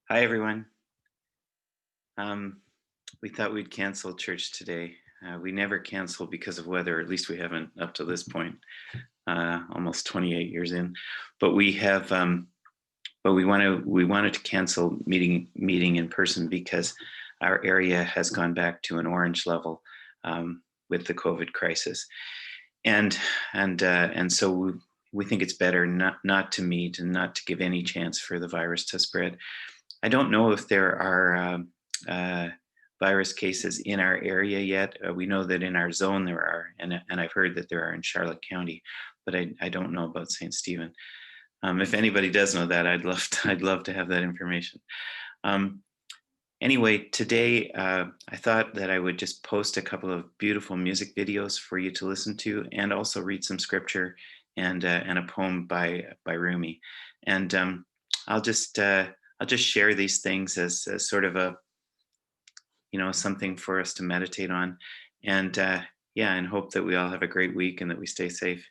Hi, everyone. Um, we thought we'd cancel church today. We never cancel because of weather. At least we haven't up to this point, almost 28 years in. But we have, but we wanted to cancel meeting in person because our area has gone back to an orange level with the COVID crisis, and and so we think it's better not to meet and not to give any chance for the virus to spread. I don't know if there are uh, virus cases in our area yet. We know that in our zone there are, and I've heard that there are in Charlotte County, but I don't know about St. Stephen. If anybody does know that, I'd love to have that information. Um, anyway, today I thought that I would just post a couple of beautiful music videos for you to listen to, and also read some scripture and a poem by Rumi. And I'll just uh, I'll just share these things as sort of a something for us to meditate on, and yeah, and hope that we all have a great week and that we stay safe.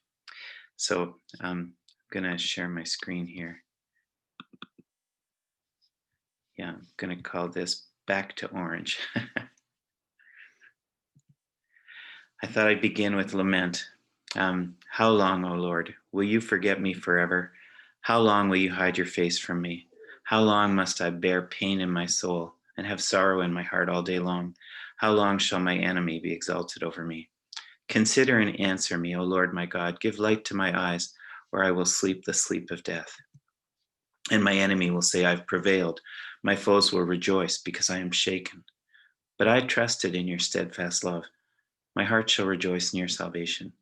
So I'm gonna share my screen here. Yeah, I'm gonna call this Back to Orange. I thought I'd begin with lament. How long, O Lord, will you forget me forever? How long will you hide your face from me? How long must I bear pain in my soul and have sorrow in my heart all day long? How long shall my enemy be exalted over me? Consider and answer me, O Lord my God. Give light to my eyes, or I will sleep the sleep of death. And my enemy will say, I've prevailed. My foes will rejoice because I am shaken. But I trusted in your steadfast love. My heart shall rejoice in your salvation.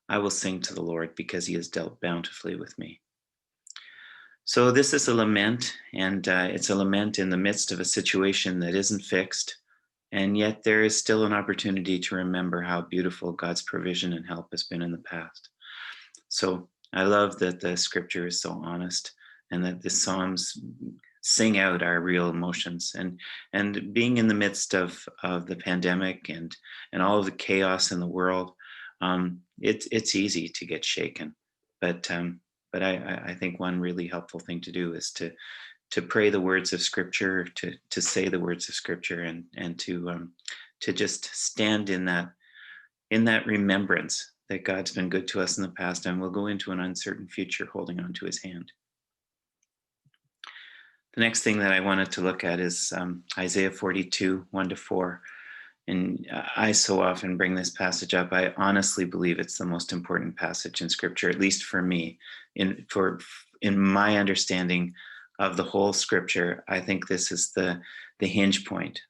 I will sing to the Lord because he has dealt bountifully with me. So, this is a lament, and it's a lament in the midst of a situation that isn't fixed. And yet, there is still an opportunity to remember how beautiful God's provision and help has been in the past. So, I love that the scripture is so honest and that the Psalms sing out our real emotions. And being in the midst of the pandemic and all of the chaos in the world, it's easy to get shaken. But um, but I think one really helpful thing to do is to pray the words of Scripture, to say the words of Scripture, and to just stand in that remembrance that God's been good to us in the past and will go into an uncertain future holding on to His hand. The next thing that I wanted to look at is Isaiah 42, 1-4. And I so often bring this passage up. I honestly believe it's the most important passage in Scripture, at least for me. In my understanding of the whole Scripture, I think this is the hinge point.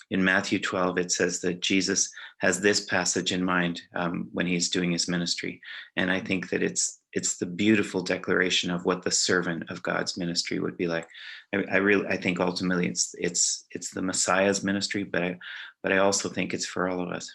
In Matthew 12, it says that Jesus has this passage in mind when he's doing his ministry, and I think that it's the beautiful declaration of what the servant of God's ministry would be like. I think ultimately it's the Messiah's ministry, but I also think it's for all of us.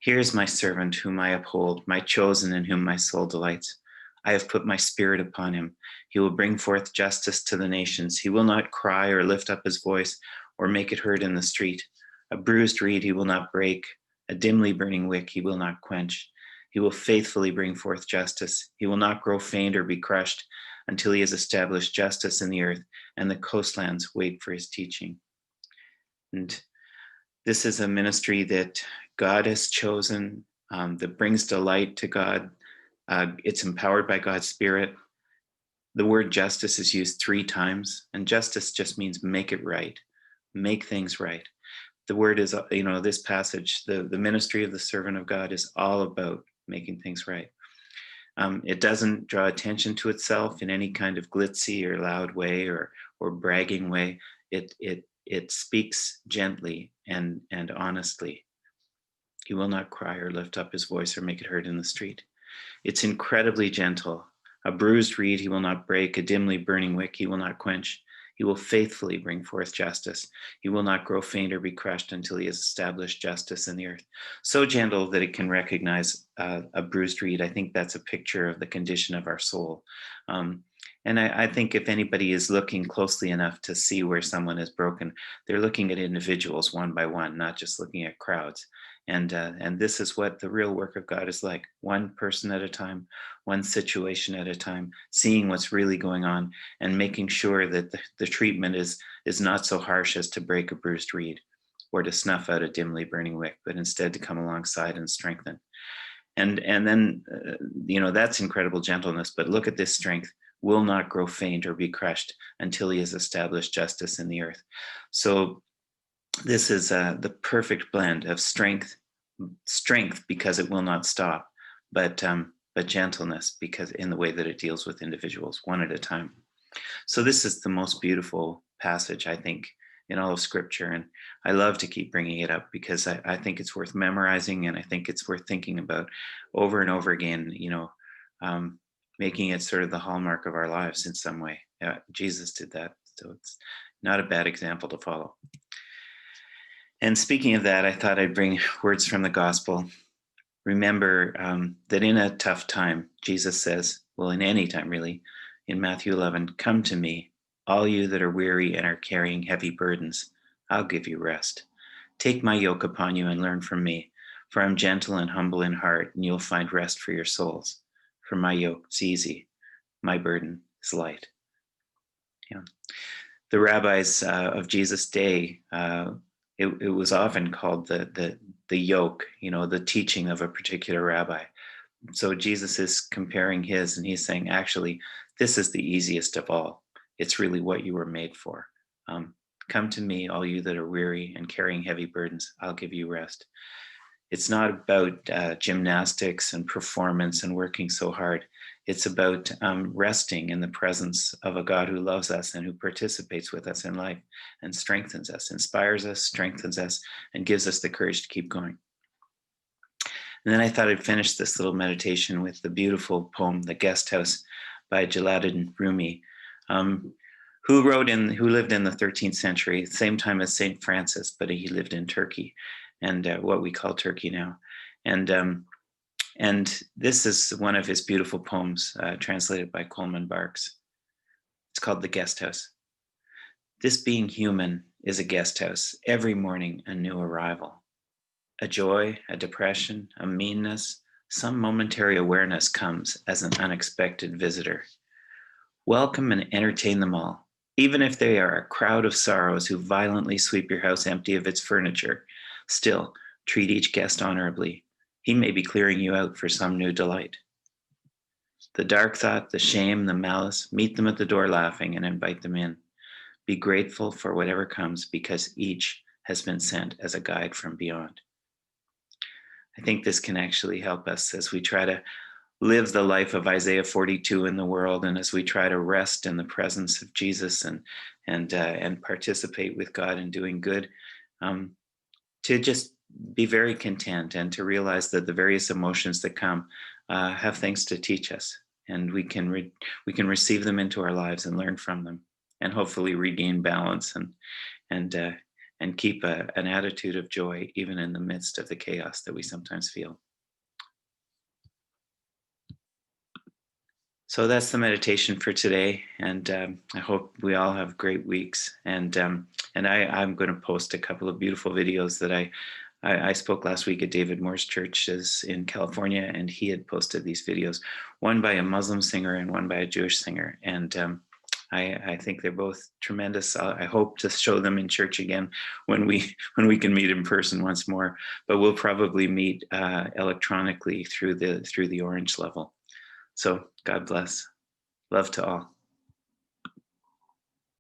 Here's my servant whom I uphold, my chosen in whom my soul delights. I have put my spirit upon him. He will bring forth justice to the nations. He will not cry or lift up his voice or make it heard in the street. A bruised reed he will not break. A dimly burning wick he will not quench. He will faithfully bring forth justice. He will not grow faint or be crushed until he has established justice in the earth, and the coastlands wait for his teaching. And this is a ministry that God has chosen, that brings delight to God. It's empowered by God's Spirit. The word justice is used 3 times, and justice just means make it right, make things right. The word is, this passage, the ministry of the servant of God is all about making things right. It doesn't draw attention to itself in any kind of glitzy or loud way or bragging way. It speaks gently and honestly. He will not cry or lift up his voice or make it heard in the street. It's incredibly gentle. A bruised reed he will not break, a dimly burning wick he will not quench. He will faithfully bring forth justice. He will not grow faint or be crushed until he has established justice in the earth. So gentle that it can recognize a bruised reed. I think that's a picture of the condition of our soul. And I think if anybody is looking closely enough to see where someone is broken, they're looking at individuals one by one, not just looking at crowds. And this is what the real work of God is like: one person at a time, one situation at a time, seeing what's really going on, and making sure that the treatment is not so harsh as to break a bruised reed or to snuff out a dimly burning wick, but instead to come alongside and strengthen. And then that's incredible gentleness. But look at this strength: will not grow faint or be crushed until he has established justice in the earth. So this is the perfect blend of strength because it will not stop, but gentleness because in the way that it deals with individuals one at a time. So this is the most beautiful passage, I think, in all of Scripture, and I love to keep bringing it up because I think it's worth memorizing, and I think it's worth thinking about over and over again. Making it sort of the hallmark of our lives in some way. Jesus did that, so it's not a bad example to follow. And speaking of that, I thought I'd bring words from the gospel. Remember that in a tough time, Jesus says, well, in any time really, in Matthew 11, "Come to me, all you that are weary and are carrying heavy burdens. I'll give you rest. Take my yoke upon you and learn from me, for I'm gentle and humble in heart, and you'll find rest for your souls. For my yoke is easy, my burden is light." Yeah. The rabbis of Jesus' day, it was often called the yoke, the teaching of a particular rabbi. So Jesus is comparing his, and he's saying, actually, this is the easiest of all. It's really what you were made for. Come to me, all you that are weary and carrying heavy burdens. I'll give you rest. It's not about gymnastics and performance and working so hard. It's about resting in the presence of a God who loves us and who participates with us in life and strengthens us, inspires us, strengthens us, and gives us the courage to keep going. And then I thought I'd finish this little meditation with the beautiful poem, "The Guest House" by Jalaluddin Rumi, who lived in the 13th century, same time as St. Francis, but he lived in Turkey, and what we call Turkey now. And this is one of his beautiful poems, translated by Coleman Barks. It's called "The Guest House." "This being human is a guest house, every morning a new arrival. A joy, a depression, a meanness, some momentary awareness comes as an unexpected visitor. Welcome and entertain them all, even if they are a crowd of sorrows who violently sweep your house empty of its furniture. Still, treat each guest honorably. He may be clearing you out for some new delight. The dark thought, the shame, the malice, meet them at the door laughing and invite them in. Be grateful for whatever comes because each has been sent as a guide from beyond." I think this can actually help us as we try to live the life of Isaiah 42 in the world, and as we try to rest in the presence of Jesus and participate with God in doing good, to just be very content and to realize that the various emotions that come have things to teach us, and we can receive them into our lives and learn from them, and hopefully regain balance and keep an attitude of joy even in the midst of the chaos that we sometimes feel. So that's the meditation for today, and I hope we all have great weeks. And I'm going to post a couple of beautiful videos that I spoke last week at David Moore's churches in California, and he had posted these videos, one by a Muslim singer and one by a Jewish singer, and I think they're both tremendous. I hope to show them in church again when we can meet in person once more. But we'll probably meet electronically through the Orange level. So God bless. Love to all.